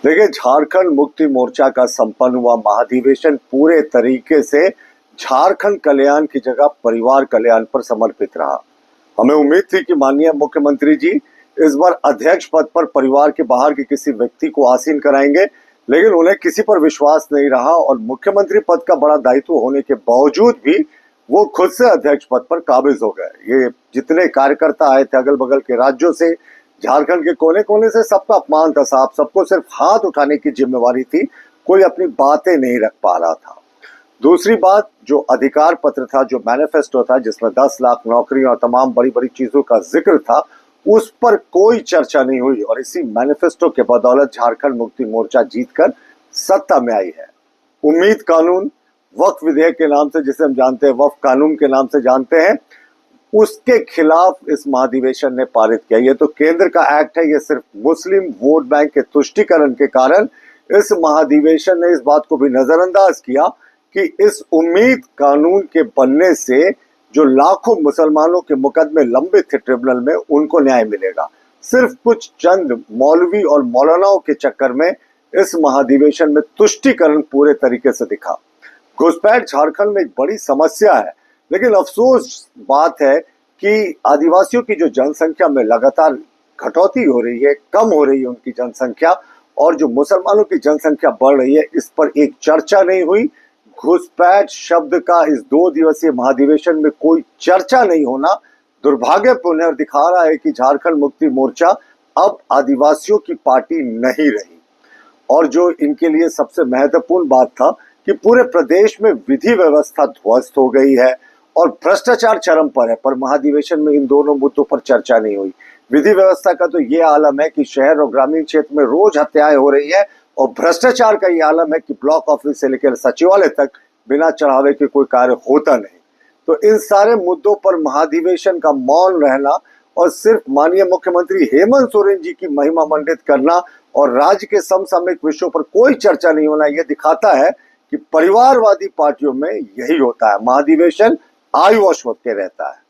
देखिए, झारखंड मुक्ति मोर्चा का संपन्न हुआ महाधिवेशन पूरे तरीके से झारखंड कल्याण की जगह परिवार कल्याण पर समर्पित रहा। हमें उम्मीद थी कि माननीय मुख्यमंत्री जी इस बार अध्यक्ष पद पर परिवार के बाहर के किसी व्यक्ति को आसीन कराएंगे, लेकिन उन्हें किसी पर विश्वास नहीं रहा और मुख्यमंत्री पद का बड़ा दायित्व होने के बावजूद भी वो खुद से अध्यक्ष पद पर काबिज हो गए। ये जितने कार्यकर्ता आए थे अगल बगल के राज्यों से, झारखंड के कोने कोने से, सबका अपमान था साहब। सबको सिर्फ हाथ उठाने की जिम्मेवारी थी, कोई अपनी बातें नहीं रख पा रहा था। दूसरी बात, जो अधिकार पत्र था, जो मैनिफेस्टो था, जिसमें 10 लाख नौकरी और तमाम बड़ी बड़ी चीजों का जिक्र था, उस पर कोई चर्चा नहीं हुई और इसी मैनिफेस्टो के बदौलत झारखंड मुक्ति मोर्चा जीतकर सत्ता में आई है। उम्मीद कानून, वक्फ विधेयक के नाम से जिसे हम जानते हैं, वक्फ कानून के नाम से जानते हैं, उसके खिलाफ इस महाधिवेशन ने पारित किया। ये तो केंद्र का एक्ट है, ये सिर्फ मुस्लिम वोट बैंक के तुष्टीकरण के कारण इस महाधिवेशन ने इस बात को भी नजरअंदाज किया कि इस उम्मीद कानून के बनने से जो लाखों मुसलमानों के मुकदमे लंबित थे ट्रिब्यूनल में, उनको न्याय मिलेगा। सिर्फ कुछ चंद मौलवी और मौलानाओं के चक्कर में इस महाधिवेशन में तुष्टीकरण पूरे तरीके से दिखा। घुसपैठ झारखंड में एक बड़ी समस्या है, लेकिन अफसोस बात है कि आदिवासियों की जो जनसंख्या में लगातार कटौती हो रही है, कम हो रही है उनकी जनसंख्या, और जो मुसलमानों की जनसंख्या बढ़ रही है, इस पर एक चर्चा नहीं हुई। घुसपैठ शब्द का इस 2 दिवसीय महाधिवेशन में कोई चर्चा नहीं होना दुर्भाग्यपूर्ण है और दिखा रहा है कि झारखंड मुक्ति मोर्चा अब आदिवासियों की पार्टी नहीं रही। और जो इनके लिए सबसे महत्वपूर्ण बात था कि पूरे प्रदेश में विधि व्यवस्था ध्वस्त हो गई है और भ्रष्टाचार चरम पर है, पर महाधिवेशन में इन दोनों मुद्दों पर चर्चा नहीं हुई। विधि व्यवस्था का तो ये आलम है कि शहर और ग्रामीण क्षेत्र में रोज हत्याएं हो रही है, और भ्रष्टाचार का ये आलम है कि ब्लॉक ऑफिस से लेकर सचिवालय तक बिना चढ़ावे के कोई कार्य होता नहीं। तो इन सारे मुद्दों पर महाधिवेशन का मौन रहना और सिर्फ माननीय मुख्यमंत्री हेमंत सोरेन जी की महिमा मंडित करना और राज्य के समसामयिक विषयों पर कोई चर्चा नहीं होना, यह दिखाता है कि परिवारवादी पार्टियों में यही होता है, महाधिवेशन आयु अश्वत्थ के रहता है।